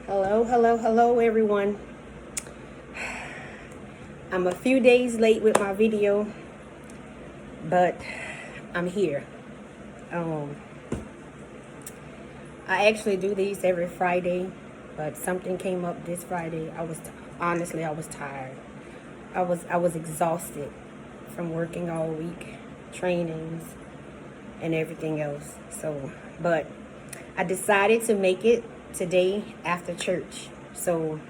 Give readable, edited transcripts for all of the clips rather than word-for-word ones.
Hello, hello, hello, everyone. I'm a few days late with my video, but I'm here. Um, I actually do these every Friday, but something came up this Friday. Honestly, I was tired. I was exhausted from working all week, trainings, and everything else. But I decided to make it today after church. So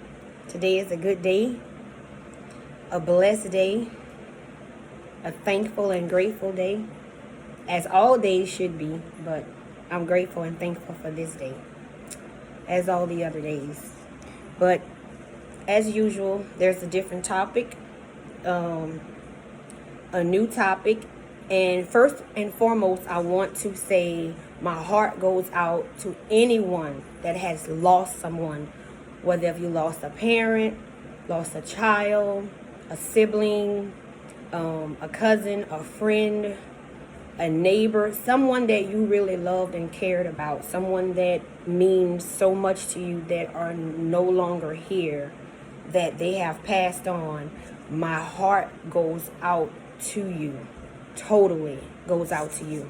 today is a good day, a blessed day, a thankful and grateful day, as all days should be, but I'm grateful and thankful for this day, as all the other days. But as usual, there's a different topic, a new topic. And first and foremost, I want to say my heart goes out to anyone that has lost someone, whether if you lost a parent, lost a child, a sibling, a cousin, a friend, a neighbor, someone that you really loved and cared about, someone that means so much to you that are no longer here, that they have passed on. My heart goes out to you, totally goes out to you.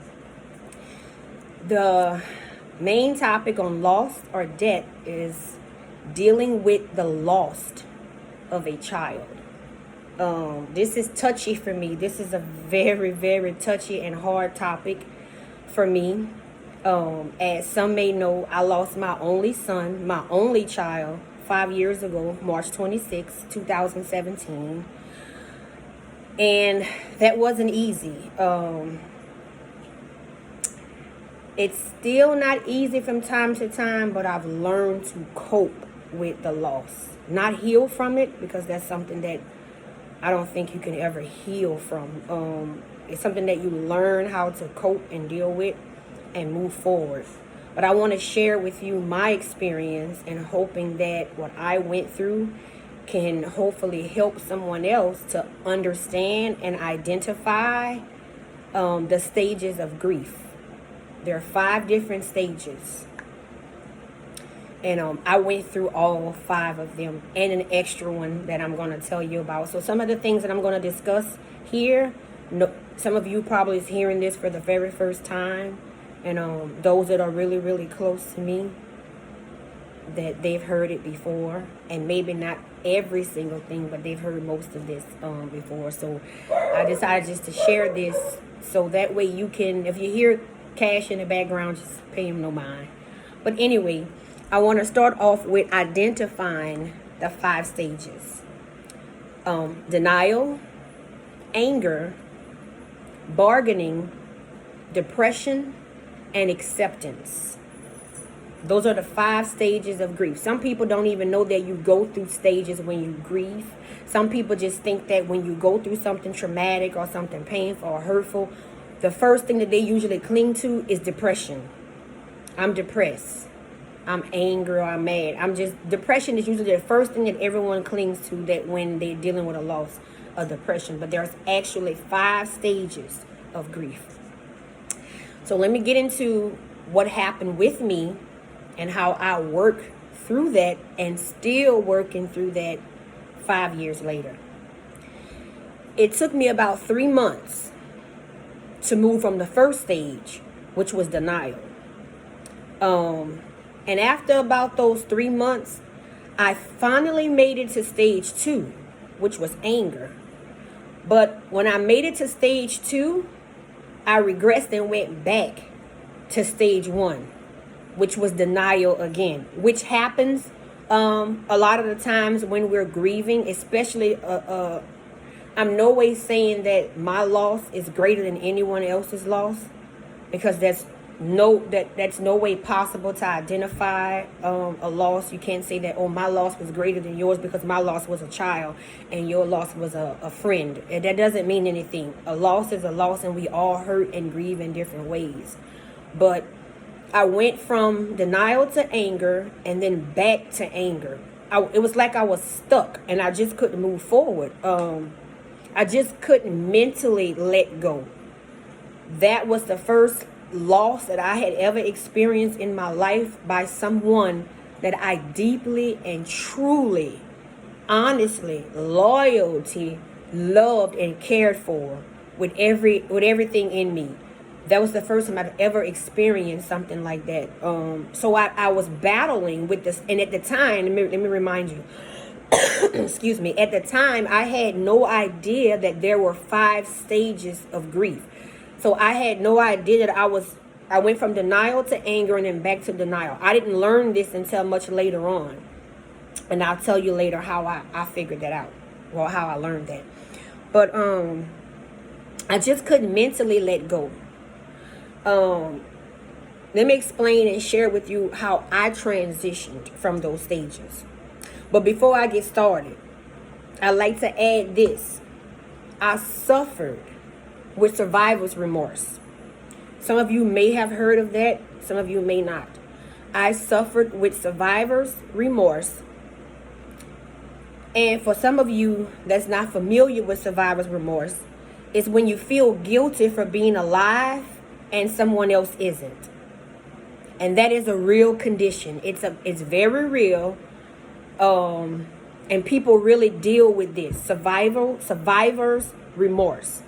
The main topic on loss or death is dealing with the loss of a child. This is touchy for me. This is a very, very touchy and hard topic for me. As some may know, I lost my only son, my only child, 5 years ago, March 26, 2017. And that wasn't easy. It's still not easy from time to time, but I've learned to cope with the loss. Not heal from it, because that's something that I don't think you can ever heal from. It's something that you learn how to cope and deal with and move forward. But I want to share with you my experience, and hoping that what I went through can hopefully help someone else to understand and identify the stages of grief. There are 5 different stages. And I went through all 5 of them, and an extra one that I'm going to tell you about. So some of the things that I'm going to discuss here, some of you probably is hearing this for the very first time. And those that are really, really close to me, that they've heard it before. And maybe not every single thing, but they've heard most of this before. So I decided just to share this, so that way you can, if you hear Cash in the background, just pay him no mind. But anyway, I want to start off with identifying the 5 stages. Denial, anger, bargaining, depression, and acceptance. Those are the 5 stages of grief. Some people don't even know that you go through stages when you grieve. Some people just think that when you go through something traumatic or something painful or hurtful, the first thing that they usually cling to is depression. I'm depressed. I'm angry, or I'm mad. Depression is usually the first thing that everyone clings to, that when they're dealing with a loss of depression. But there's actually 5 stages of grief. So let me get into what happened with me and how I work through that, and still working through that 5 years later. It took me about 3 months to move from the first stage, which was denial. And after about those 3 months, I finally made it to stage 2, which was anger. But when I made it to stage 2, I regressed and went back to stage 1, which was denial again, which happens a lot of the times when we're grieving, especially I'm no way saying that my loss is greater than anyone else's loss, because that's no way possible to identify a loss. You can't say that, oh, my loss was greater than yours, because my loss was a child and your loss was a friend. That doesn't mean anything. A loss is a loss, and we all hurt and grieve in different ways. But I went from denial to anger, and then back to anger. It was like I was stuck, and I just couldn't move forward. I just couldn't mentally let go. That was the first loss that I had ever experienced in my life by someone that I deeply and truly, honestly, loyalty, loved and cared for with everything in me. That was the first time I'd ever experienced something like that. So I was battling with this, and at the time, let me remind you, excuse me, at the time I had no idea that there were 5 stages of grief. So I had no idea that I went from denial to anger and then back to denial. I didn't learn this until much later on. And I'll tell you later how I figured that out. Well, how I learned that. But I just couldn't mentally let go. Let me explain and share with you how I transitioned from those stages. But before I get started, I'd like to add this. I suffered with survivor's remorse. Some of you may have heard of that. Some of you may not. I suffered with survivor's remorse. And for some of you that's not familiar with survivor's remorse, it's when you feel guilty for being alive and someone else isn't. And that is a real condition. It's very real. And people really deal with this survivor's remorse.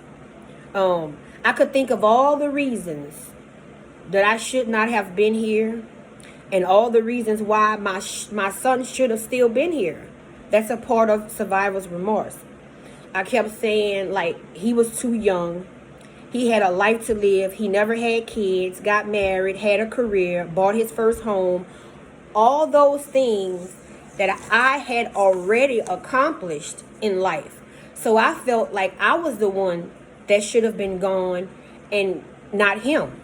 I could think of all the reasons that I should not have been here, and all the reasons why my son should have still been here. That's a part of survivor's remorse. I kept saying, like, he was too young. He had a life to live. He never had kids, got married, had a career, bought his first home. All those things that I had already accomplished in life. So I felt like I was the one that should have been gone and not him.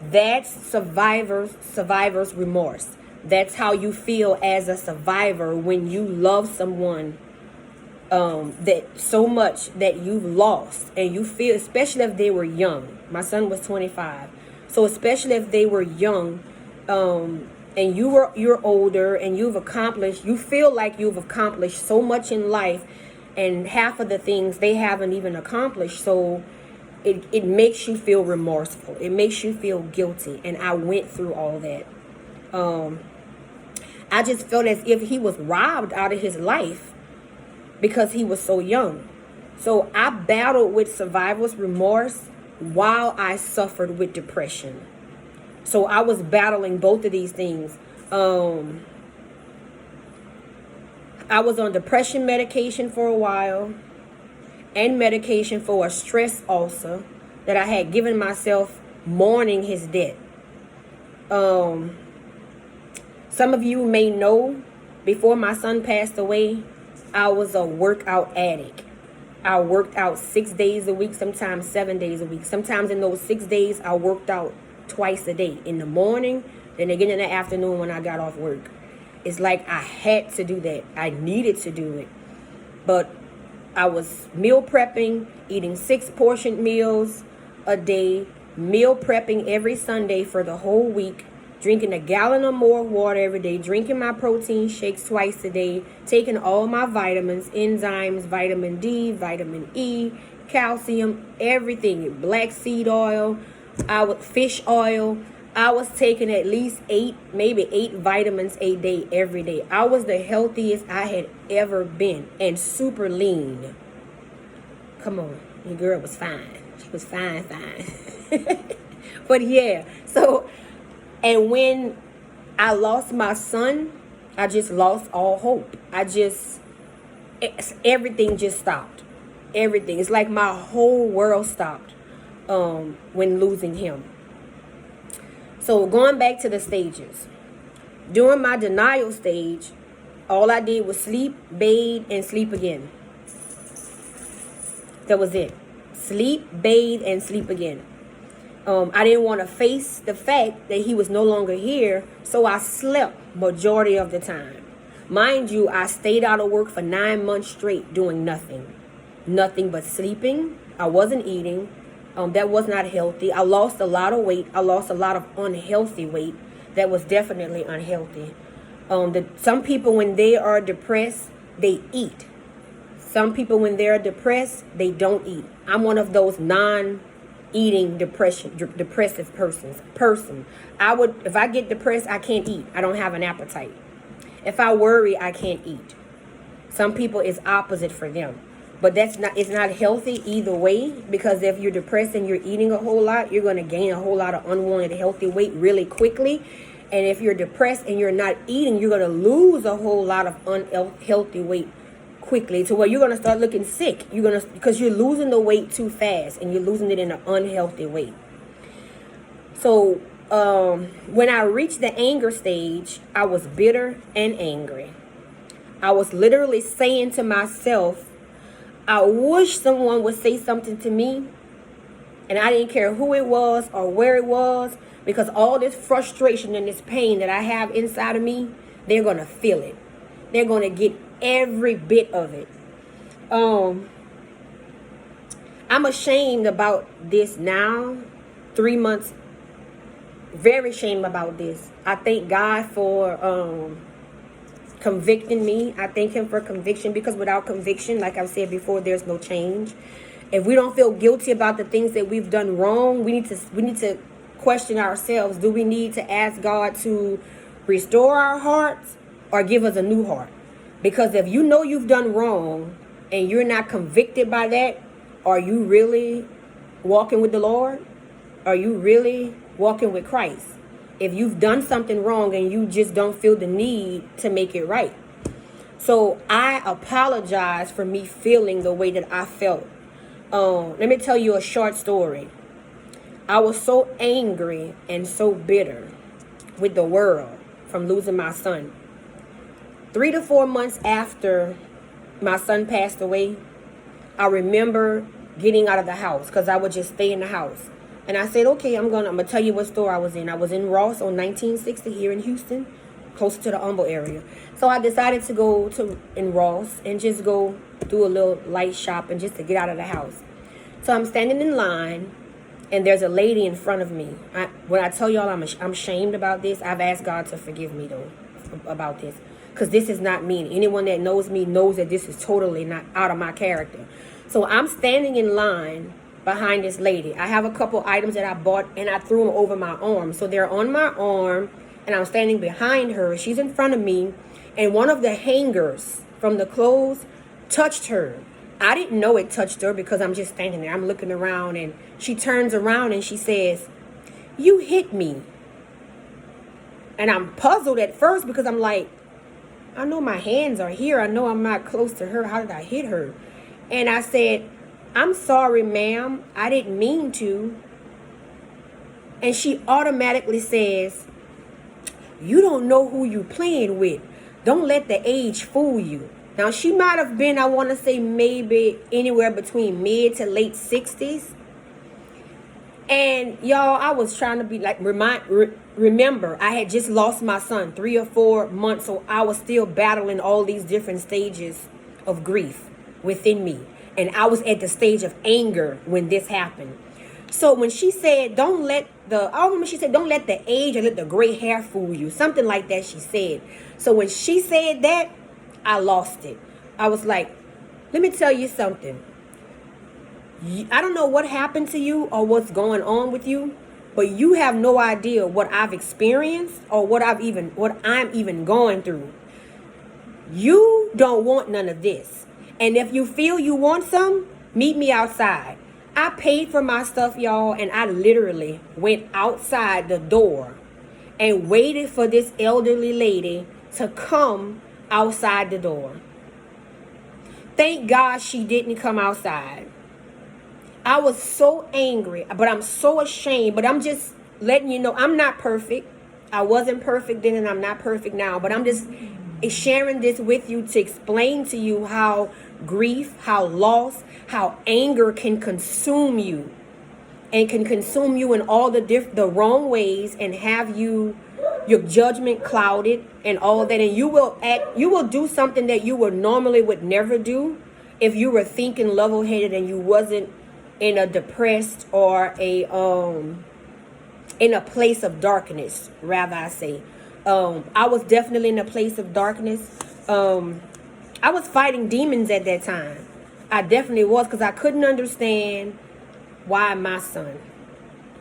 That's survivor's remorse. That's how you feel as a survivor when you love someone that so much that you've lost, and you feel, especially if they were young. My son was 25, so especially if they were young, and you're older and you feel like you've accomplished so much in life, and half of the things they haven't even accomplished. So it makes you feel remorseful. It makes you feel guilty. And I went through all that. I just felt as if he was robbed out of his life because he was so young. So I battled with survivor's remorse while I suffered with depression. So I was battling both of these things. I was on depression medication for a while and medication for a stress ulcer that I had given myself mourning his death. Some of you may know, before my son passed away, I was a workout addict. I worked out 6 days a week, sometimes 7 days a week. Sometimes in those 6 days, I worked out twice a day. In the morning, then again in the afternoon when I got off work. It's like I had to do that. I needed to do it. But I was meal prepping, eating 6 portioned meals a day, meal prepping every Sunday for the whole week, drinking a gallon or more of water every day, drinking my protein shakes twice a day, taking all my vitamins, enzymes, vitamin D, vitamin E, calcium, everything, black seed oil, fish oil. I was taking at least 8, maybe 8 vitamins a day every day. I was the healthiest I had ever been, and super lean. Come on, your girl was fine. She was fine. But yeah, so, and when I lost my son, I just lost all hope. Everything just stopped. Everything. It's like my whole world stopped when losing him. So going back to the stages. During my denial stage, all I did was sleep, bathe, and sleep again. That was it. Sleep, bathe, and sleep again. I didn't want to face the fact that he was no longer here, so I slept majority of the time. Mind you, I stayed out of work for 9 months straight doing nothing. Nothing but sleeping. I wasn't eating. That was not healthy. I lost a lot of weight. I lost a lot of unhealthy weight. That was definitely unhealthy. Some people, when they are depressed, they eat. Some people, when they're depressed, they don't eat. I'm one of those non-eating depressive person. If I get depressed, I can't eat. I don't have an appetite. If I worry, I can't eat. Some people it's opposite for them. But it's not healthy either way, because if you're depressed and you're eating a whole lot, you're going to gain a whole lot of unwanted healthy weight really quickly. And if you're depressed and you're not eating, you're going to lose a whole lot of unhealthy weight quickly, to where you're going to start looking sick. Because you're losing the weight too fast and you're losing it in an unhealthy way. So when I reached the anger stage, I was bitter and angry. I was literally saying to myself, I wish someone would say something to me, and I didn't care who it was or where it was, because all this frustration and this pain that I have inside of me, they're going to feel it. They're going to get every bit of it. I'm ashamed about this now, 3 months, very ashamed about this. I thank God for convicting me. I thank him for conviction, because without conviction, like I've said before, there's no change. If we don't feel guilty about the things that we've done wrong, we need to question ourselves. Do we need to ask God to restore our hearts or give us a new heart? Because if you know you've done wrong and you're not convicted by that, are you really walking with the Lord? Are you really walking with Christ? If you've done something wrong and you just don't feel the need to make it right. So I apologize for me feeling the way that I felt. Let me tell you a short story. I was so angry and so bitter with the world from losing my son. 3 to 4 months after my son passed away, I remember getting out of the house, because I would just stay in the house. And I said, okay, I'm gonna tell you what store I was in. I was in Ross on 1960 here in Houston, close to the Humble area. So I decided to go in Ross and just go do a little light shopping just to get out of the house. So I'm standing in line, and there's a lady in front of me. When I tell y'all I'm ashamed about this, I've asked God to forgive me though about this, because this is not me. Anyone that knows me knows that this is totally not out of my character. So I'm standing in line behind this lady. I have a couple items that I bought, and I threw them over my arm. So they're on my arm, and I'm standing behind her. She's in front of me, and one of the hangers from the clothes touched her. I didn't know it touched her, because I'm just standing there. I'm looking around, and she turns around and she says, "You hit me." And I'm puzzled at first, because I'm like, I know my hands are here. I know I'm not close to her. How did I hit her? And I said, "I'm sorry, ma'am. I didn't mean to." And she automatically says, "You don't know who you playing with. Don't let the age fool you." Now, she might have been, I want to say, maybe anywhere between mid to late 60s. And y'all, I was trying to be like, remember, I had just lost my son 3 or 4 months. So I was still battling all these different stages of grief within me. And I was at the stage of anger when this happened. So when she said, I remember she said, "Don't let the age or let the gray hair fool you." Something like that she said. So when she said that, I lost it. I was like, let me tell you something. I don't know what happened to you or what's going on with you, but you have no idea what I've experienced or what I'm even going through. You don't want none of this. And if you feel you want some, meet me outside. I paid for my stuff, y'all, and I literally went outside the door and waited for this elderly lady to come outside the door. Thank God she didn't come outside. I was so angry, but I'm so ashamed. But I'm just letting you know, I'm not perfect. I wasn't perfect then, and I'm not perfect now. But I'm just sharing this with you to explain to you how grief, how loss, how anger can consume you, and can consume you in all the wrong ways, and have your judgment clouded and all that. And you will do something that you normally would never do if you were thinking level-headed and you wasn't in a depressed or in a place of darkness, rather I say. I was definitely in a place of darkness. I was fighting demons at that time. I definitely was, because I couldn't understand why my son.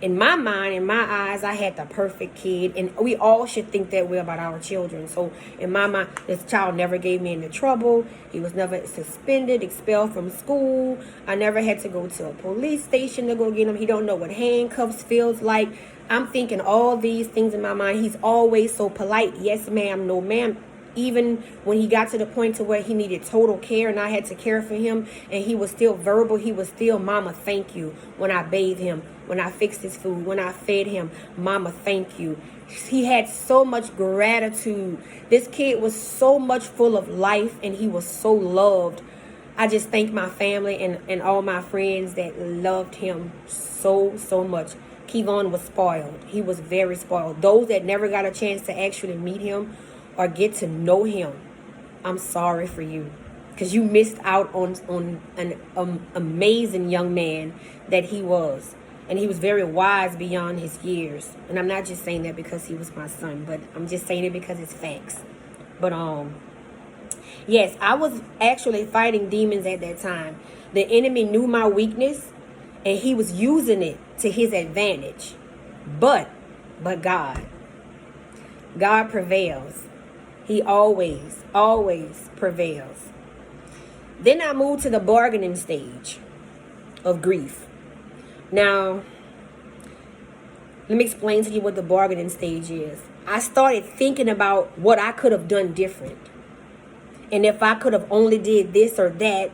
in my mind, in my eyes, I had the perfect kid, and we all should think that way about our children. So in my mind, this child never gave me into trouble. He was never suspended, expelled from school. I never had to go to a police station to go get him. He don't know what handcuffs feels like. I'm thinking all these things in my mind. He's always so polite. Yes, ma'am. No, ma'am. Even when he got to the point to where he needed total care and I had to care for him, and he was still verbal, he was still, Mama, thank you. When I bathed him, when I fixed his food, when I fed him, Mama, thank you. He had so much gratitude. This kid was so much full of life, and he was so loved. I just thank my family and all my friends that loved him so much. Kevon was spoiled. He was very spoiled. Those that never got a chance to actually meet him or get to know him, I'm sorry for you, because you missed out on an amazing young man that he was. And he was very wise beyond his years. And I'm not just saying that because he was my son, but I'm just saying it because it's facts. But yes, I was actually fighting demons at that time. The enemy knew my weakness, and he was using it to his advantage. But God prevails. He always prevails. Then I moved to the bargaining stage of grief. Now, let me explain to you what the bargaining stage is. I started thinking about what I could have done different. And if I could have only did this or that,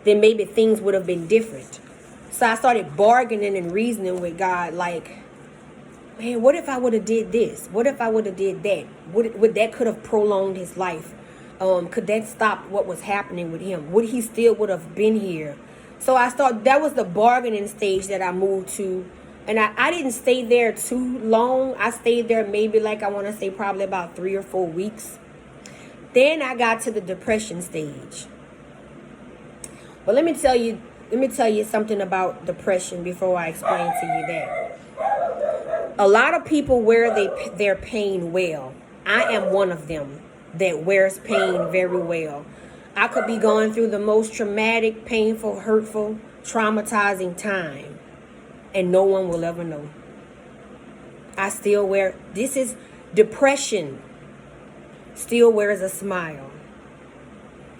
then maybe things would have been different. So I started bargaining and reasoning with God, like, man, what if I would have did this? What if I would have did that? Would that could have prolonged his life? Could that stop what was happening with him? Would he still would have been here? So I thought that was the bargaining stage that I moved to. And I didn't stay there too long. I stayed there maybe I want to say probably about 3 or 4 weeks. Then I got to the depression stage. But let me tell you something about depression before I explain to you that. A lot of people wear their pain well. I am one of them that wears pain very well. I could be going through the most traumatic, painful, hurtful, traumatizing time, and no one will ever know. I still wear, this is depression, still wears a smile.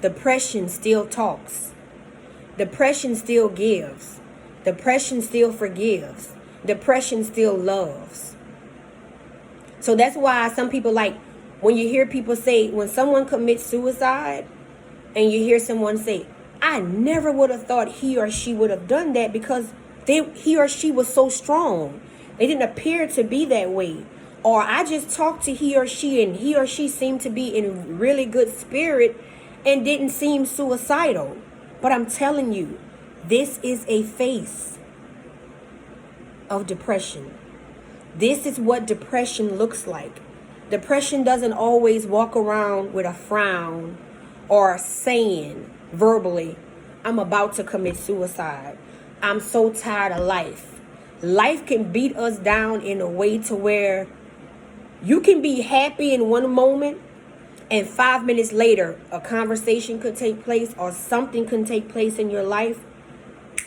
Depression still talks. Depression still gives. Depression still forgives. Depression still loves. So that's why some people when you hear people say, when someone commits suicide and you hear someone say, I never would have thought he or she would have done that because he or she was so strong. They didn't appear to be that way. Or I just talked to he or she and he or she seemed to be in really good spirit and didn't seem suicidal. But I'm telling you, this is a face of depression. This is what depression looks like. Depression doesn't always walk around with a frown or saying verbally, I'm about to commit suicide. I'm so tired of life. Life can beat us down in a way to where you can be happy in one moment and 5 minutes later a conversation could take place or something can take place in your life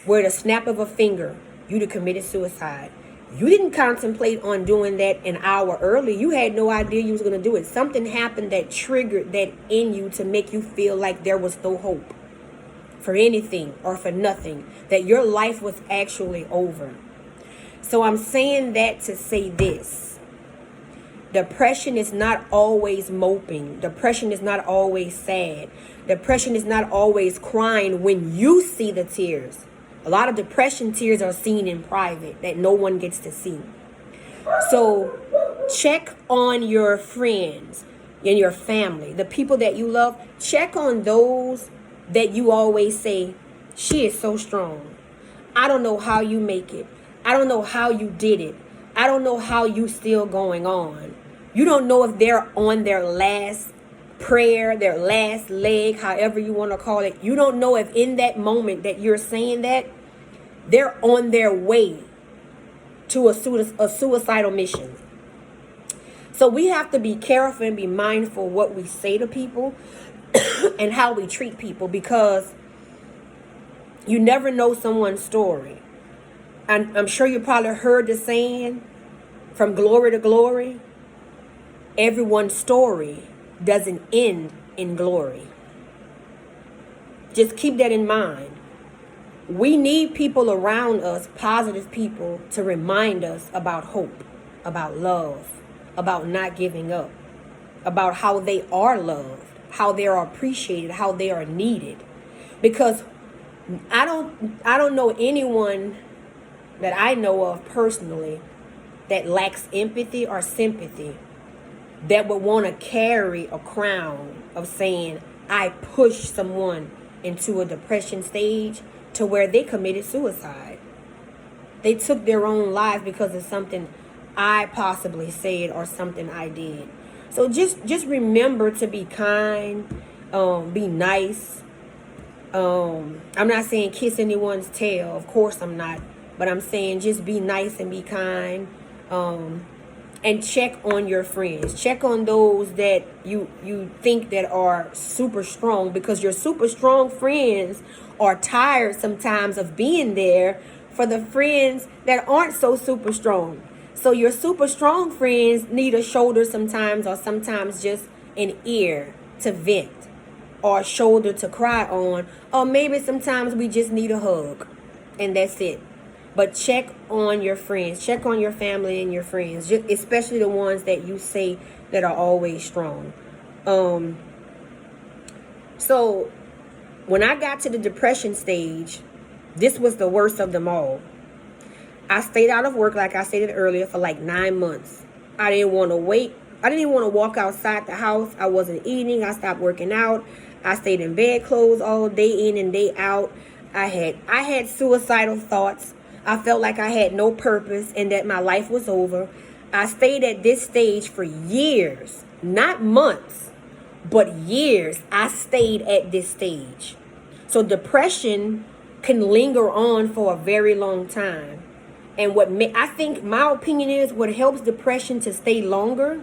where the snap of a finger you'd have committed suicide. You didn't contemplate on doing that an hour early. You had no idea you was going to do it. Something happened that triggered that in you to make you feel like there was no hope for anything or for nothing, that your life was actually over. So I'm saying that to say this. Depression is not always moping. Depression is not always sad. Depression is not always crying when you see the tears. A lot of depression tears are seen in private that no one gets to see. So check on your friends and your family, the people that you love. Check on those that you always say, she is so strong. I don't know how you make it. I don't know how you did it. I don't know how you still going on. You don't know if they're on their last prayer, their last leg, however you want to call it. You don't know if in that moment that you're saying that, they're on their way to a suicidal mission. So we have to be careful and be mindful what we say to people and how we treat people, because you never know someone's story. I'm sure you probably heard the saying, from glory to glory. Everyone's story doesn't end in glory. Just keep that in mind. We need people around us, positive people, to remind us about hope, about love, about not giving up, about how they are loved, how they are appreciated, how they are needed. Because I don't know anyone that I know of personally that lacks empathy or sympathy that would want to carry a crown of saying, I pushed someone into a depression stage to where they committed suicide. They took their own lives because of something I possibly said or something I did. So just remember to be kind, be nice. I'm not saying kiss anyone's tail. Of course I'm not. But I'm saying just be nice and be kind. And check on your friends. Check on those that you think that are super strong, because your super strong friends are tired sometimes of being there for the friends that aren't so super strong. So your super strong friends need a shoulder sometimes, or sometimes just an ear to vent, or a shoulder to cry on, or maybe sometimes we just need a hug, and that's it. But check on your friends, check on your family and your friends, especially the ones that you say that are always strong. So when I got to the depression stage, this was the worst of them all. I stayed out of work, like I stated earlier, for like 9 months. I didn't want to wait. I didn't even want to walk outside the house. I wasn't eating. I stopped working out. I stayed in bed clothes all day in and day out. I had suicidal thoughts. I felt like I had no purpose and that my life was over. I stayed at this stage for years, not months, but years. I stayed at this stage. So depression can linger on for a very long time. And I think my opinion is what helps depression to stay longer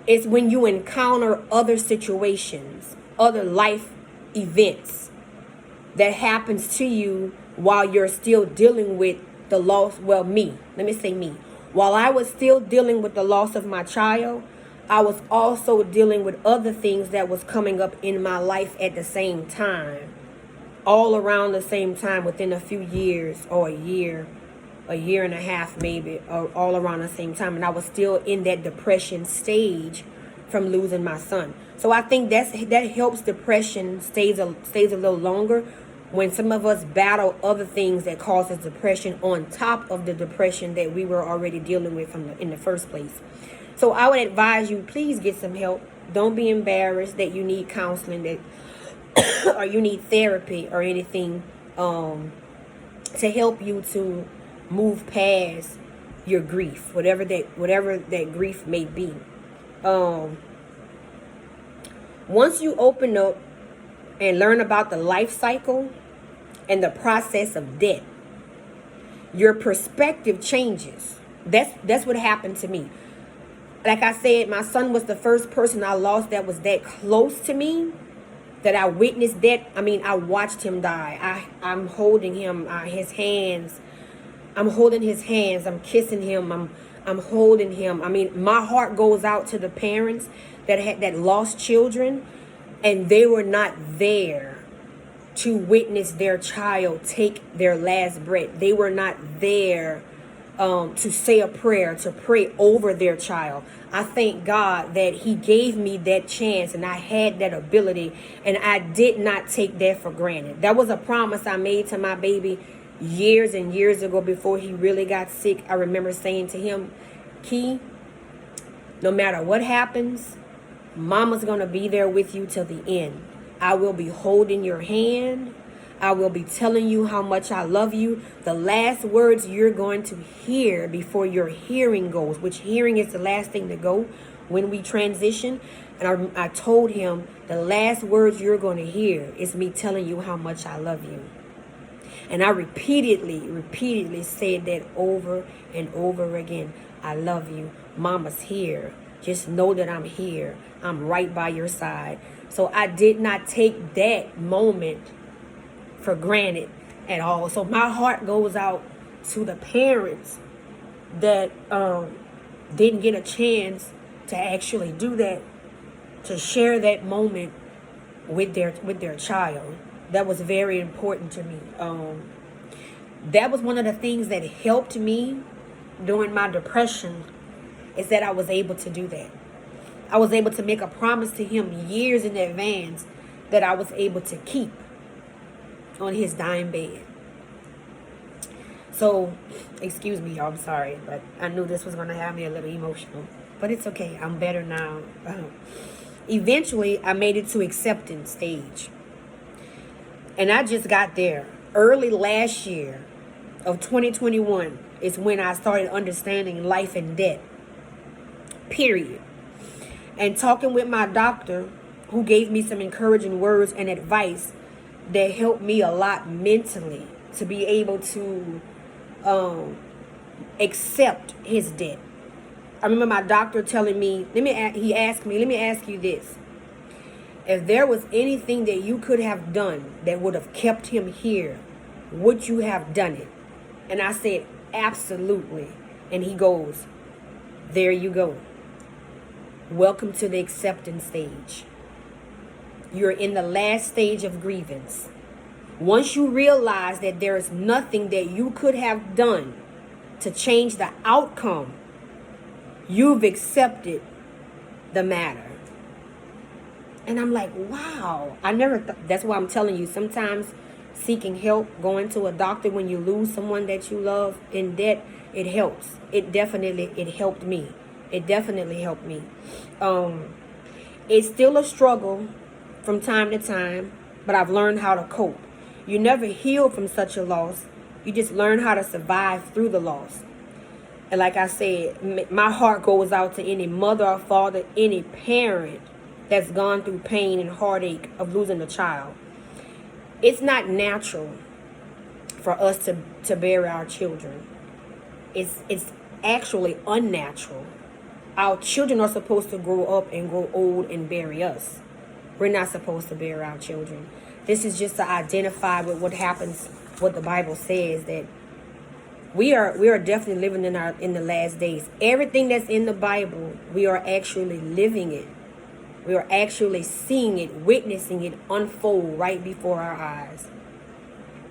is when you encounter other situations, other life events that happens to you while you're still dealing with the loss. Well, let me say me. While I was still dealing with the loss of my child, I was also dealing with other things that was coming up in my life at the same time, all around the same time, within a few years, or a year and a half maybe, or all around the same time. And I was still in that depression stage from losing my son. So I think that helps depression stays a little longer, when some of us battle other things that causes depression on top of the depression that we were already dealing with in the first place. So I would advise you, please get some help. Don't be embarrassed that you need counseling, that or you need therapy or anything to help you to move past your grief, whatever that grief may be. Once you open up and learn about the life cycle and the process of death, your perspective changes. That's what happened to me. Like I said, my son was the first person I lost that was that close to me, that I witnessed that. I mean, I watched him die. I'm holding him, his hands. I'm holding his hands. I'm kissing him. I'm holding him. I mean, my heart goes out to the parents that lost children, and they were not there to witness their child take their last breath. They were not there to say a prayer, to pray over their child. I thank God that he gave me that chance and I had that ability, and I did not take that for granted. That was a promise I made to my baby years and years ago before he really got sick. I remember saying to him, Key, no matter what happens, Mama's going to be there with you till the end. I will be holding your hand. I will be telling you how much I love you. The last words you're going to hear before your hearing goes, which hearing is the last thing to go when we transition. And I told him, the last words you're going to hear is me telling you how much I love you. And I repeatedly said that over and over again. I love you. Mama's here. Just know that I'm here. I'm right by your side. So I did not take that moment for granted at all. So my heart goes out to the parents that didn't get a chance to actually do that, to share that moment with their child. That was very important to me. That was one of the things that helped me during my depression, is that I was able to do that. I was able to make a promise to him years in advance that I was able to keep on his dying bed. So, excuse me, y'all, I'm sorry, but I knew this was going to have me a little emotional. But it's okay, I'm better now. Eventually, I made it to acceptance stage. And I just got there. Early last year of 2021 is when I started understanding life and death. Period. And talking with my doctor, who gave me some encouraging words and advice that helped me a lot mentally to be able to accept his death. I remember my doctor telling me, he asked me, let me ask you this. If there was anything that you could have done that would have kept him here, would you have done it? And I said, absolutely. And he goes, there you go. Welcome to the acceptance stage. You're in the last stage of grievance. Once you realize that there is nothing that you could have done to change the outcome, you've accepted the matter. And I'm like, wow, I never thought. That's why I'm telling you, sometimes seeking help, going to a doctor when you lose someone that you love in debt, it helps. It helped me. It definitely helped me. It's still a struggle from time to time, but I've learned how to cope. You never heal from such a loss. You just learn how to survive through the loss. And like I said, my heart goes out to any mother or father, any parent that's gone through pain and heartache of losing a child. It's not natural for us to bury our children. It's actually unnatural. Our children are supposed to grow up and grow old and bury us. We're not supposed to bury our children. This is just to identify with what happens, what the Bible says, that we are definitely living in the last days. Everything that's in the Bible, we are actually living it. We are actually seeing it, witnessing it unfold right before our eyes.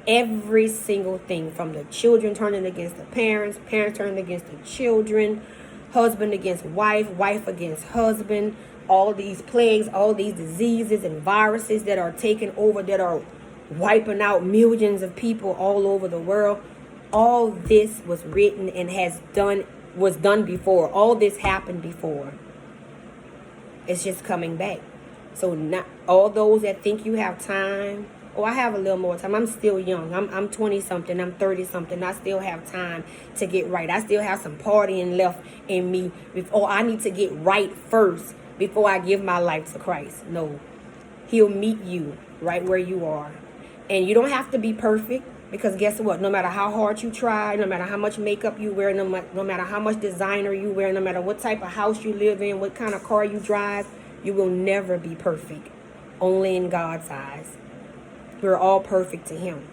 Every single thing, from the children turning against the parents, parents turning against the children, husband against wife, wife against husband, all these plagues, all these diseases and viruses that are taking over, that are wiping out millions of people all over the world. All this was written and was done before. All this happened before. It's just coming back. So not all those that think you have time. Oh, I have a little more time. I'm still young. I'm 20 something. I'm 30 something. I still have time to get right. I still have some partying left in me. I need to get right first before I give my life to Christ. No, he'll meet you right where you are. And you don't have to be perfect, because guess what? No matter how hard you try, no matter how much makeup you wear, no matter how much designer you wear, no matter what type of house you live in, what kind of car you drive, you will never be perfect. Only in God's eyes. We're all perfect to him.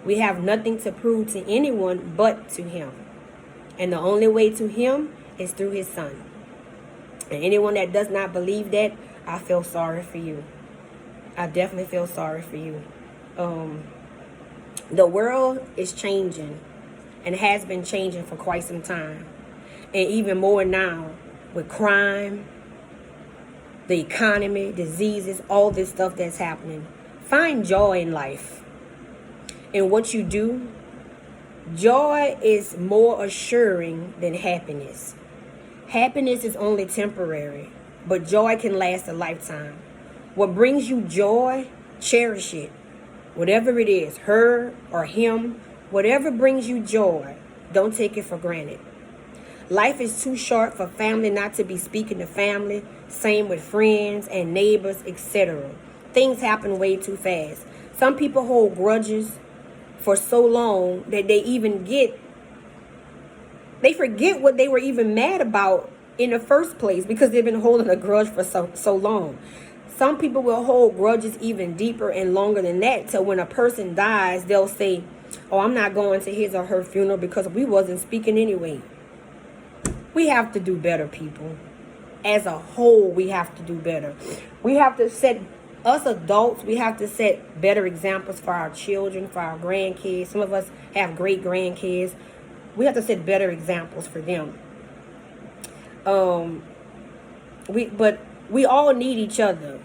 We have nothing to prove to anyone but to him. And the only way to him is through his son. And anyone that does not believe that, I feel sorry for you. I definitely feel sorry for you. The world is changing and has been changing for quite some time. And even more now with crime, the economy, diseases, all this stuff that's happening. Find joy in life. In what you do, joy is more assuring than happiness. Happiness is only temporary, but joy can last a lifetime. What brings you joy, cherish it. Whatever it is, her or him, whatever brings you joy, don't take it for granted. Life is too short for family not to be speaking to family. Same with friends and neighbors, etc. Things happen way too fast. Some people hold grudges for so long that they forget what they were even mad about in the first place, because they've been holding a grudge for so long. Some people will hold grudges even deeper and longer than that, till when a person dies, they'll say, Oh, I'm not going to his or her funeral because we wasn't speaking anyway. We have to do better, people. As a whole, we have to do better. We have to set, us adults, we have to set better examples for our children, for our grandkids. Some of us have great grandkids. We have to set better examples for them. But we all need each other.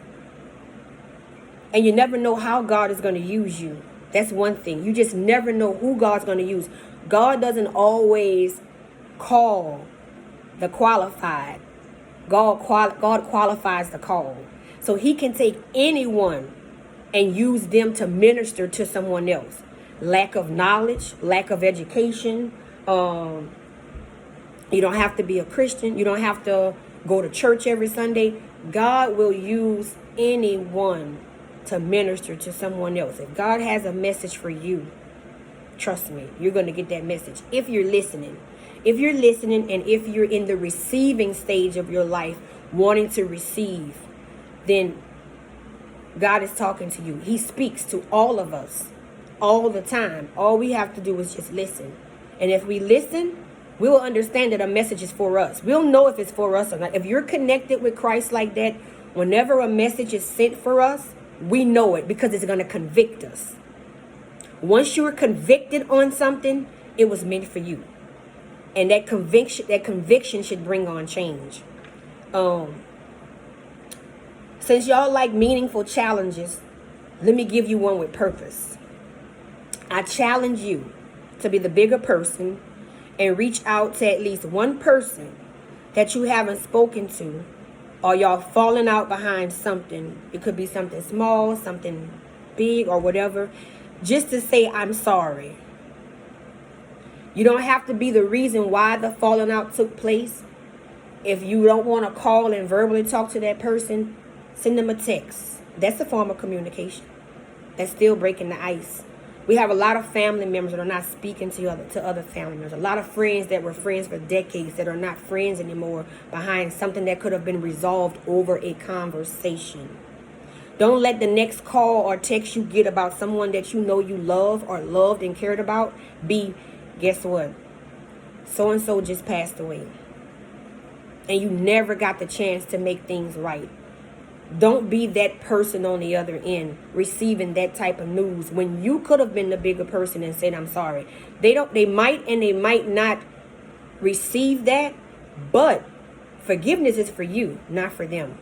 And you never know how God is going to use you. That's one thing. You just never know who God's going to use. God doesn't always call the qualified. God qualifies the call. So he can take anyone and use them to minister to someone else. Lack of knowledge, lack of education. You don't have to be a Christian. You don't have to go to church every Sunday. God will use anyone to minister to someone else. If God has a message for you, trust me, you're going to get that message. If you're listening. If you're listening and if you're in the receiving stage of your life, wanting to receive, then God is talking to you. He speaks to all of us all the time. All we have to do is just listen. And if we listen, we will understand that a message is for us. We'll know if it's for us or not. If you're connected with Christ like that, whenever a message is sent for us, we know it because it's going to convict us. Once you're convicted on something, it was meant for you. And that conviction should bring on change. Since y'all like meaningful challenges, let me give you one with purpose. I challenge you to be the bigger person and reach out to at least one person that you haven't spoken to, or y'all falling out behind something. It could be something small, something big, or whatever. Just to say, I'm sorry. You don't have to be the reason why the falling out took place. If you don't want to call and verbally talk to that person, send them a text. That's a form of communication. That's still breaking the ice. We have a lot of family members that are not speaking to other family members. A lot of friends that were friends for decades that are not friends anymore behind something that could have been resolved over a conversation. Don't let the next call or text you get about someone that you know you love or loved and cared about be, guess what? So-and-so just passed away. And you never got the chance to make things right. Don't be that person on the other end receiving that type of news when you could have been the bigger person and said, I'm sorry. They might not receive that, but forgiveness is for you, not for them.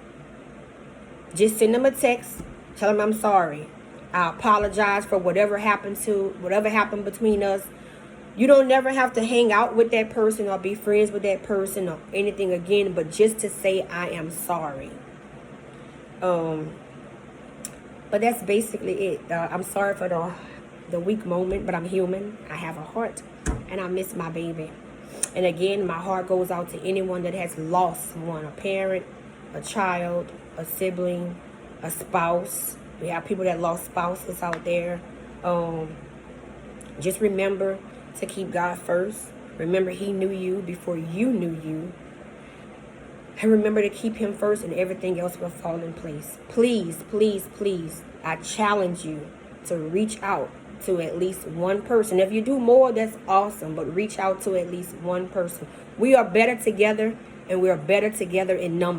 Just send them a text, tell them I'm sorry. I apologize for whatever happened between us. You don't never have to hang out with that person or be friends with that person or anything again, but just to say I am sorry. But that's basically it. I'm sorry for the weak moment, but I'm human. I have a heart, and I miss my baby. And again, my heart goes out to anyone that has lost someone, a parent, a child, a sibling, a spouse. We have people that lost spouses out there. Just remember to keep God first. Remember, He knew you before you knew you. And remember to keep Him first, and everything else will fall in place. Please, please, please, I challenge you to reach out to at least one person. If you do more, that's awesome, but reach out to at least one person. We are better together, and we are better together in numbers.